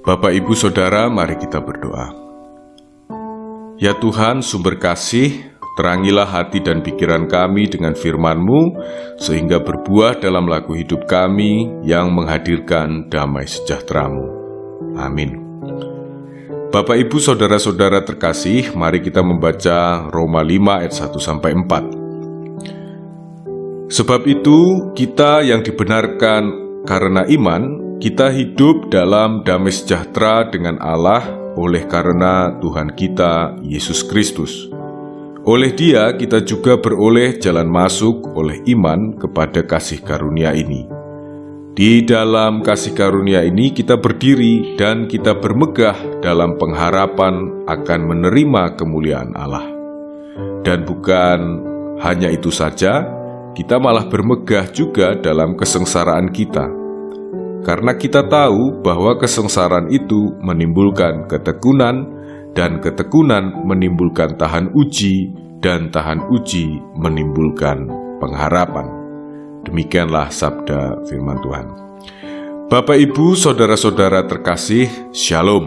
Bapak, Ibu, Saudara, mari kita berdoa. Ya Tuhan, sumber kasih, terangilah hati dan pikiran kami dengan firman-Mu, sehingga berbuah dalam laku hidup kami yang menghadirkan damai sejahtera-Mu. Amin. Bapak, Ibu, Saudara-saudara terkasih, mari kita membaca Roma 5 ayat 1-4. Sebab itu, kita yang dibenarkan karena iman, kita hidup dalam damai sejahtera dengan Allah oleh karena Tuhan kita, Yesus Kristus. Oleh Dia, kita juga beroleh jalan masuk oleh iman kepada kasih karunia ini. Di dalam kasih karunia ini kita berdiri dan kita bermegah dalam pengharapan akan menerima kemuliaan Allah. Dan bukan hanya itu saja, kita malah bermegah juga dalam kesengsaraan kita. Karena kita tahu bahwa kesengsaraan itu menimbulkan ketekunan, dan ketekunan menimbulkan tahan uji, dan tahan uji menimbulkan pengharapan. Demikianlah sabda firman Tuhan. Bapak, Ibu, Saudara-saudara terkasih, Shalom.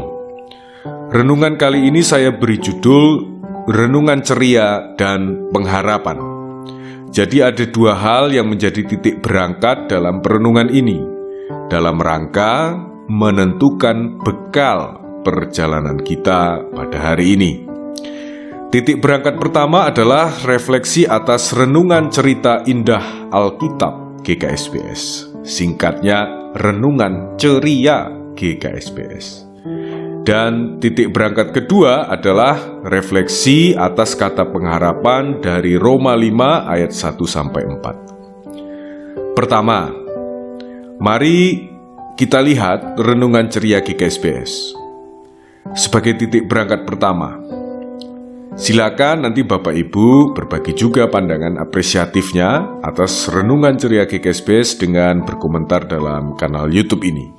Renungan kali ini saya beri judul Renungan Ceria dan Pengharapan. Jadi ada dua hal yang menjadi titik berangkat dalam perenungan ini, dalam rangka menentukan bekal perjalanan kita pada hari ini. Titik berangkat pertama adalah refleksi atas renungan cerita indah Alkitab GKSBS. Singkatnya, Renungan Ceria GKSBS. Dan titik berangkat kedua adalah refleksi atas kata pengharapan dari Roma 5 ayat 1-4. Pertama, mari kita lihat Renungan Ceria GKSBS sebagai titik berangkat pertama. Silakan nanti Bapak Ibu berbagi juga pandangan apresiatifnya atas Renungan Ceria GKSBS dengan berkomentar dalam kanal YouTube ini.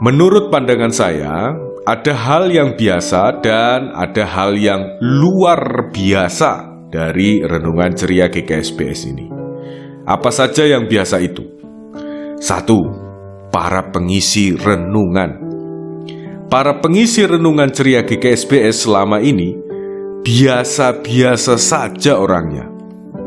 Menurut pandangan saya, ada hal yang biasa dan ada hal yang luar biasa dari Renungan Ceria GKSBS ini. Apa saja yang biasa itu? 1. Para pengisi renungan. Para pengisi renungan ceria GKSBS selama ini biasa-biasa saja orangnya.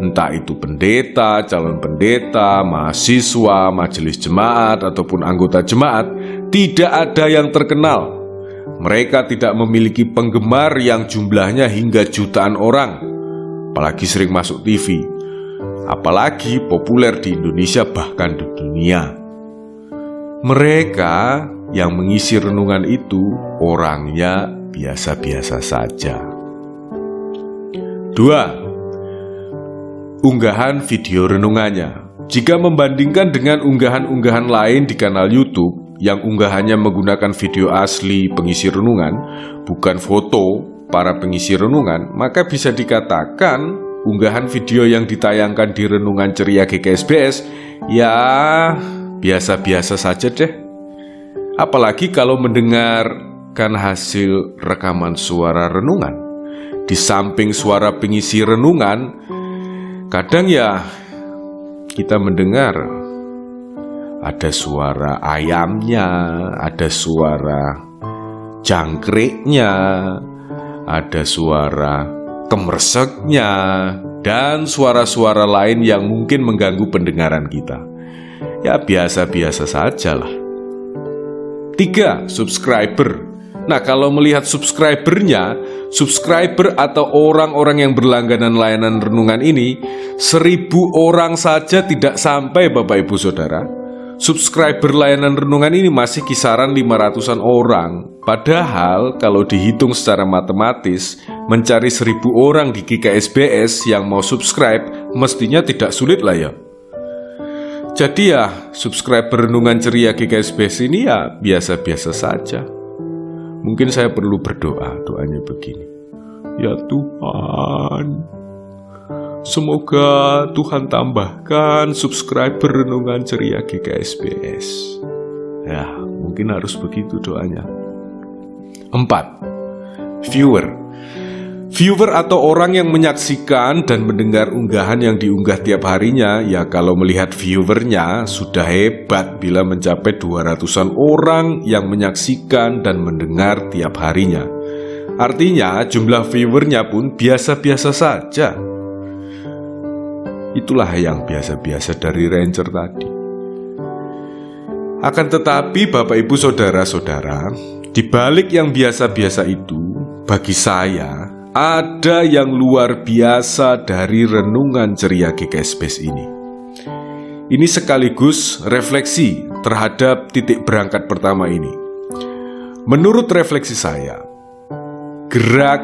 Entah itu pendeta, calon pendeta, mahasiswa, majelis jemaat, ataupun anggota jemaat, tidak ada yang terkenal. Mereka tidak memiliki penggemar yang jumlahnya hingga jutaan orang, apalagi sering masuk TV. Apalagi populer di Indonesia bahkan di dunia. Mereka yang mengisi renungan itu orangnya biasa-biasa saja. 2. Unggahan video renungannya. Jika membandingkan dengan unggahan-unggahan lain di kanal YouTube yang unggahannya menggunakan video asli pengisi renungan, bukan foto para pengisi renungan, maka bisa dikatakan unggahan video yang ditayangkan di Renungan Ceria GKSBS ya biasa-biasa saja deh. Apalagi kalau mendengarkan hasil rekaman suara renungan. Di samping suara pengisi renungan, kadang ya kita mendengar ada suara ayamnya, ada suara jangkriknya, ada suara kemerseknya, dan suara-suara lain yang mungkin mengganggu pendengaran kita. Ya biasa-biasa sajalah. 3. Subscriber. Nah, kalau melihat subscriber atau orang-orang yang berlangganan layanan renungan ini, 1000 orang saja tidak sampai, Bapak Ibu Saudara. Subscriber layanan renungan ini masih kisaran 500-an orang. Padahal kalau dihitung secara matematis, mencari 1000 orang di GKSBS yang mau subscribe mestinya tidak sulit lah ya. Jadi ya, subscriber Renungan Ceria GKSBS ini ya biasa-biasa saja. Mungkin saya perlu berdoa, doanya begini. Ya Tuhan, semoga Tuhan tambahkan subscriber Renungan Ceria GKSBS. Ya, mungkin harus begitu doanya. 4. Viewer. Viewer atau orang yang menyaksikan dan mendengar unggahan yang diunggah tiap harinya, ya kalau melihat viewernya sudah hebat bila mencapai 200-an orang yang menyaksikan dan mendengar tiap harinya. Artinya jumlah viewernya pun biasa-biasa saja. Itulah yang biasa-biasa dari Ranger tadi. Akan tetapi Bapak Ibu Saudara-saudara, di balik yang biasa-biasa itu, bagi saya ada yang luar biasa dari renungan ceria GKS Base ini. Ini sekaligus refleksi terhadap titik berangkat pertama ini. Menurut refleksi saya, gerak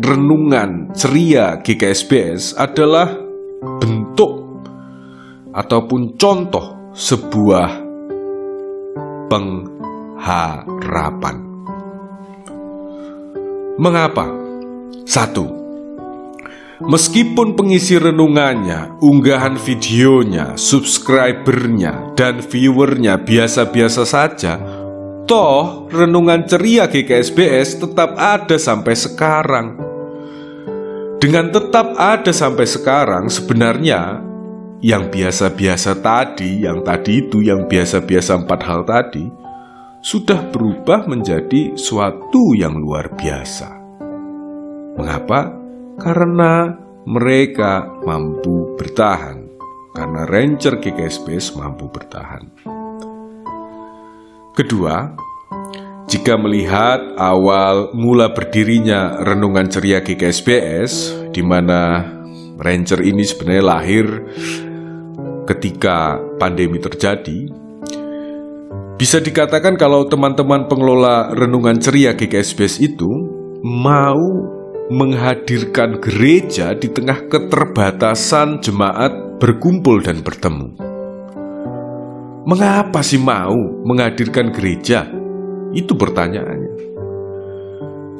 renungan ceria GKS Base adalah bentuk ataupun contoh sebuah pengharapan. Mengapa? 1. Meskipun pengisi renungannya, unggahan videonya, subscribernya, dan viewernya biasa-biasa saja, toh renungan ceria GKS BS tetap ada sampai sekarang. Dengan tetap ada sampai sekarang, sebenarnya yang biasa-biasa tadi, yang biasa-biasa 4 hal tadi, sudah berubah menjadi suatu yang luar biasa. Mengapa? Karena mereka mampu bertahan. Karena Ranger GKS Base mampu bertahan. Kedua, jika melihat awal mula berdirinya renungan ceria GKS BS, di mana Ranger ini sebenarnya lahir ketika pandemi terjadi, bisa dikatakan kalau teman-teman pengelola renungan ceria GKS Base itu mau menghadirkan gereja di tengah keterbatasan jemaat berkumpul dan bertemu. Mengapa sih mau menghadirkan gereja? Itu pertanyaannya.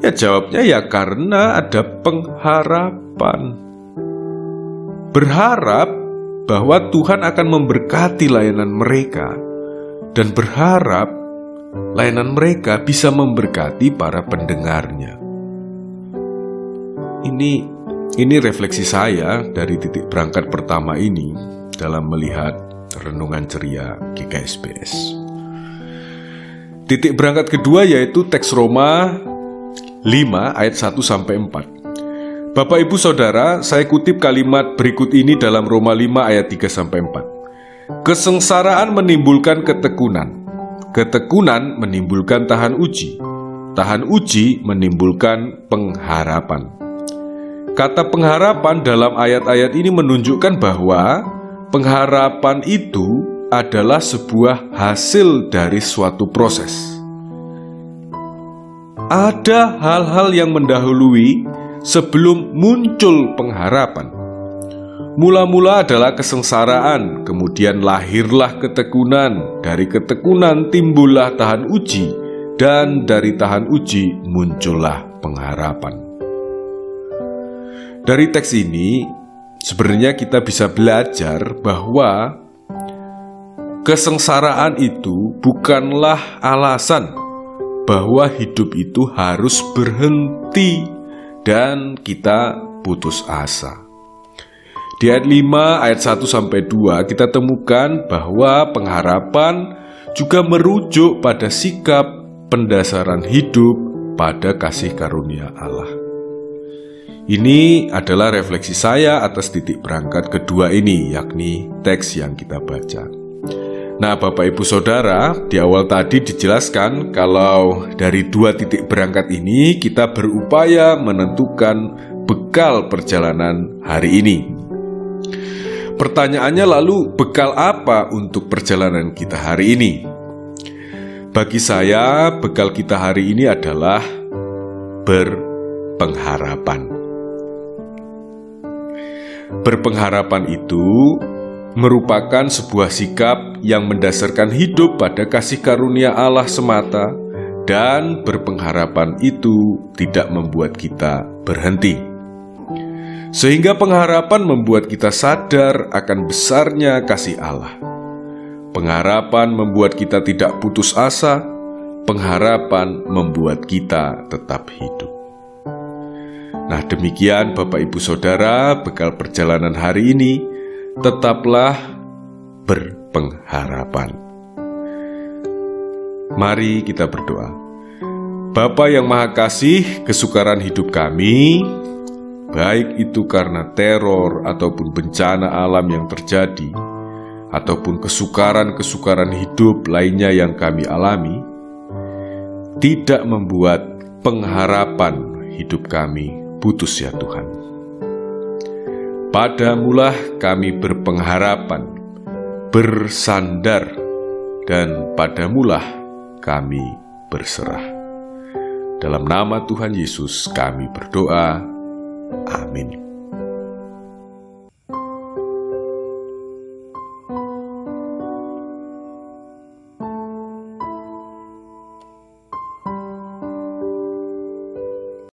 Ya jawabnya ya karena ada pengharapan. Berharap bahwa Tuhan akan memberkati layanan mereka, dan berharap layanan mereka bisa memberkati para pendengarnya. Ini refleksi saya dari titik berangkat pertama ini dalam melihat renungan ceria GKS BS. Titik berangkat kedua yaitu teks Roma 5 ayat 1-4. Bapak Ibu Saudara, saya kutip kalimat berikut ini dalam Roma 5 ayat 3-4. Kesengsaraan menimbulkan ketekunan, ketekunan menimbulkan tahan uji, tahan uji menimbulkan pengharapan. Kata pengharapan dalam ayat-ayat ini menunjukkan bahwa pengharapan itu adalah sebuah hasil dari suatu proses. Ada hal-hal yang mendahului sebelum muncul pengharapan. Mula-mula adalah kesengsaraan, kemudian lahirlah ketekunan, dari ketekunan timbullah tahan uji, dan dari tahan uji muncullah pengharapan. Dari teks ini, sebenarnya kita bisa belajar bahwa kesengsaraan itu bukanlah alasan bahwa hidup itu harus berhenti dan kita putus asa. Di ayat 5, ayat 1-2 kita temukan bahwa pengharapan juga merujuk pada sikap pendasaran hidup pada kasih karunia Allah. Ini adalah refleksi saya atas titik berangkat kedua ini, yakni teks yang kita baca. Nah, Bapak Ibu Saudara, di awal tadi dijelaskan kalau dari 2 titik berangkat ini kita berupaya menentukan bekal perjalanan hari ini. Pertanyaannya lalu, bekal apa untuk perjalanan kita hari ini? Bagi saya, bekal kita hari ini adalah berpengharapan. Berpengharapan itu merupakan sebuah sikap yang mendasarkan hidup pada kasih karunia Allah semata, dan berpengharapan itu tidak membuat kita berhenti. Sehingga pengharapan membuat kita sadar akan besarnya kasih Allah. Pengharapan membuat kita tidak putus asa. Pengharapan membuat kita tetap hidup. Nah, demikian Bapak Ibu Saudara, bekal perjalanan hari ini, tetaplah berpengharapan. Mari kita berdoa. Bapa yang Maha Kasih, kesukaran hidup kami, baik itu karena teror ataupun bencana alam yang terjadi, ataupun kesukaran-kesukaran hidup lainnya yang kami alami, tidak membuat pengharapan hidup kami putus ya Tuhan. Padamulah kami berpengharapan, bersandar, dan padamulah kami berserah. Dalam nama Tuhan Yesus kami berdoa. Amin.